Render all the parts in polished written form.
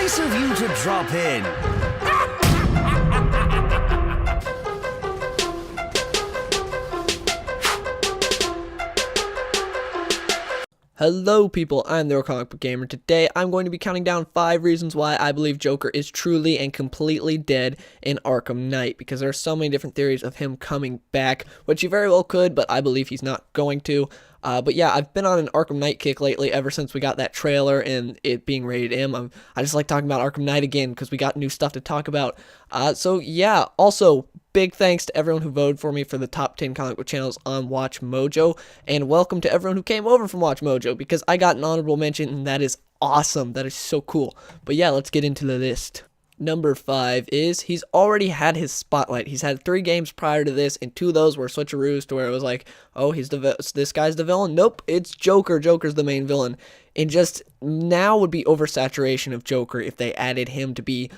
Nice of you to drop in. Hello people, I'm the Comic Book Gamer. Today I'm going to be counting down 5 reasons why I believe Joker is truly and completely dead in Arkham Knight, because there are so many different theories of him coming back, which he very well could, but I believe he's not going to. But yeah, I've been on an Arkham Knight kick lately ever since we got that trailer and it being rated M. I just like talking about Arkham Knight again because we got new stuff to talk about. So yeah, also big thanks to everyone who voted for me for the top 10 comic book channels on Watch Mojo, and welcome to everyone who came over from Watch Mojo, because I got an honorable mention and that is awesome. That is so cool. But yeah, let's get into the list. Number 5 is he's already had his spotlight. He's had 3 games prior to this, and 2 of those were switcheroos to where it was like, oh, this guy's the villain. Nope, it's Joker. Joker's the main villain. And just now would be oversaturation of Joker if they added him to be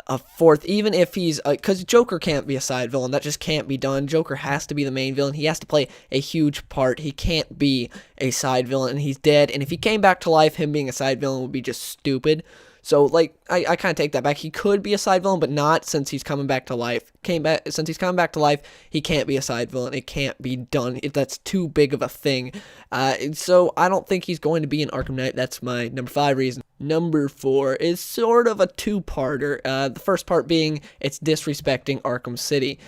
a 4th, even if he's, because Joker can't be a side villain. That just can't be done. Joker has to be the main villain. He has to play a huge part. He can't be a side villain, and he's dead. And if he came back to life, him being a side villain would be just stupid. So, like, I kind of take that back. He could be a side villain, but not since he's coming back to life. Since he's coming back to life, he can't be a side villain. It can't be done. That's too big of a thing. So I don't think he's going to be in Arkham Knight. That's my number 5 reason. Number 4 is sort of a two-parter. The first part being it's disrespecting Arkham City.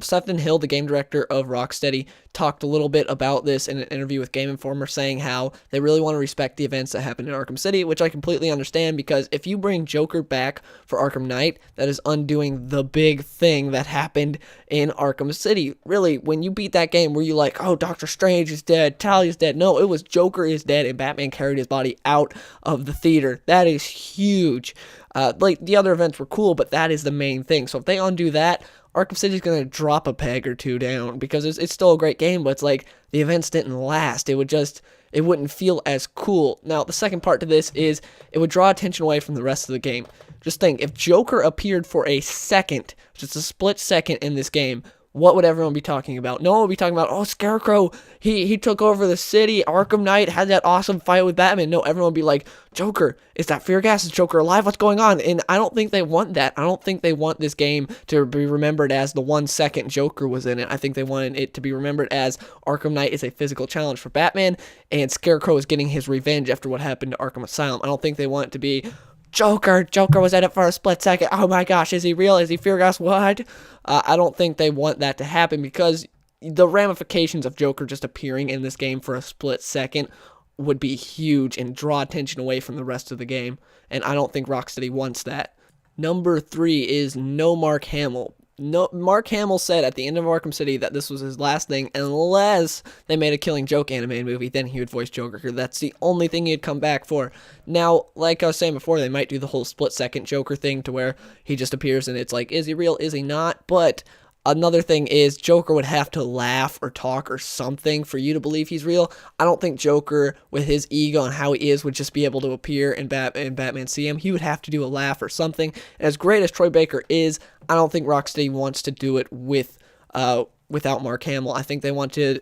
Stephen Hill, the game director of Rocksteady, talked a little bit about this in an interview with Game Informer, saying how they really want to respect the events that happened in Arkham City, which I completely understand, because if you bring Joker back for Arkham Knight, that is undoing the big thing that happened in Arkham City. Really, when you beat that game, were you like, oh, Doctor Strange is dead, Talia's dead? No, it was Joker is dead, and Batman carried his body out of the theater. That is huge. Like, the other events were cool, but that is the main thing. So if they undo that, Arkham City is going to drop a peg or 2 down, because it's still a great game, but it's like the events didn't last. It wouldn't feel as cool. Now, the second part to this is it would draw attention away from the rest of the game. Just think, if Joker appeared for a second, just a split second in this game, what would everyone be talking about? No one would be talking about, oh, Scarecrow, he took over the city, Arkham Knight had that awesome fight with Batman. No, everyone would be like, Joker, is that Fear Gas? Is Joker alive? What's going on? And I don't think they want that. I don't think they want this game to be remembered as the 1 second Joker was in it. I think they wanted it to be remembered as Arkham Knight is a physical challenge for Batman, and Scarecrow is getting his revenge after what happened to Arkham Asylum. I don't think they want it to be, Joker was in it for a split second. Oh my gosh, is he real? Is he Fear Gas? What? I don't think they want that to happen, because the ramifications of Joker just appearing in this game for a split second would be huge and draw attention away from the rest of the game, and I don't think Rocksteady wants that. Number 3 is no Mark Hamill. No, Mark Hamill said at the end of Arkham City that this was his last thing, unless they made a Killing Joke animated movie. Then he would voice Joker. That's the only thing he'd come back for. Now, like I was saying before, they might do the whole split-second Joker thing to where he just appears and it's like, is he real, is he not? But another thing is Joker would have to laugh or talk or something for you to believe he's real. I don't think Joker, with his ego and how he is, would just be able to appear and Batman see him. He would have to do a laugh or something. And as great as Troy Baker is, I don't think Rocksteady wants to do it without Mark Hamill. I think they want to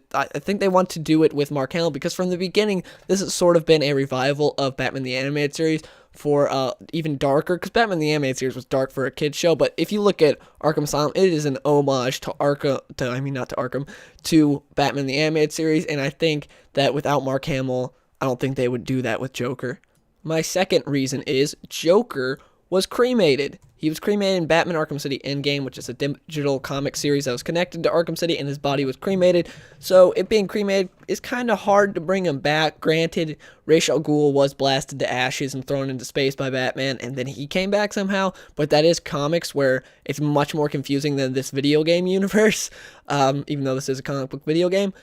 do it with Mark Hamill, because from the beginning, this has sort of been a revival of Batman the Animated Series for even darker, because Batman the Animated Series was dark for a kid's show, but if you look at Arkham Asylum, it is an homage to Batman the Animated Series, and I think that without Mark Hamill, I don't think they would do that with Joker. My second reason is Joker was cremated. He was cremated in Batman Arkham City Endgame, which is a digital comic series that was connected to Arkham City, and his body was cremated. So it being cremated is kind of hard to bring him back. Granted, Ra's al Ghul was blasted to ashes and thrown into space by Batman, and then he came back somehow. But that is comics, where it's much more confusing than this video game universe, even though this is a comic book video game.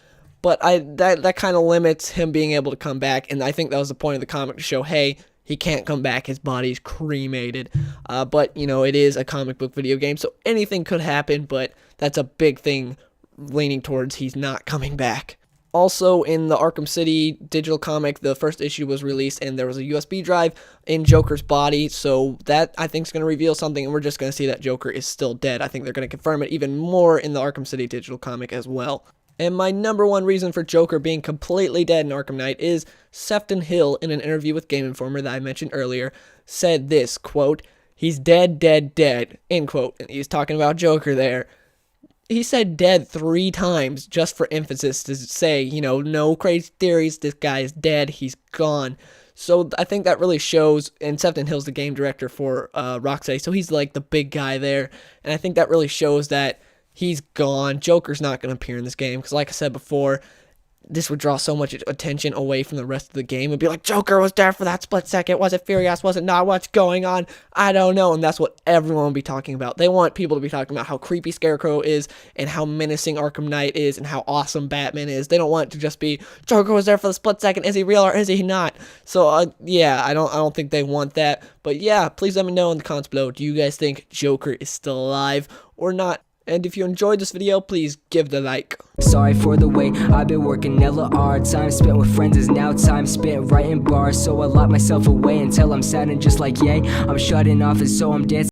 But that kind of limits him being able to come back, and I think that was the point of the comic, to show, hey, he can't come back, his body's cremated. But, you know, it is a comic book video game, so anything could happen, but that's a big thing leaning towards he's not coming back. Also, in the Arkham City digital comic, the first issue was released, and there was a USB drive in Joker's body, so that, I think, is going to reveal something, and we're just going to see that Joker is still dead. I think they're going to confirm it even more in the Arkham City digital comic as well. And my number one reason for Joker being completely dead in Arkham Knight is Sefton Hill, in an interview with Game Informer that I mentioned earlier, said this, quote, "He's dead, dead, dead," end quote. And he's talking about Joker there. He said dead 3 times just for emphasis to say, no crazy theories, this guy is dead, he's gone. So I think that really shows, and Sefton Hill's the game director for Rocksteady, so he's like the big guy there, and I think that really shows that he's gone. Joker's not going to appear in this game, because like I said before, this would draw so much attention away from the rest of the game. It'd be like, Joker was there for that split second. Was it Furious? Was it not? What's going on? I don't know. And that's what everyone will be talking about. They want people to be talking about how creepy Scarecrow is and how menacing Arkham Knight is and how awesome Batman is. They don't want it to just be, Joker was there for the split second. Is he real or is he not? So, yeah, I don't think they want that. But yeah, please let me know in the comments below. Do you guys think Joker is still alive or not? And if you enjoyed this video, please give the like. Sorry for the wait, I've been working hella hard. Time spent with friends is now time spent writing bars. So I lock myself away until I'm sad and just like yay, I'm shutting off and so I'm dancing.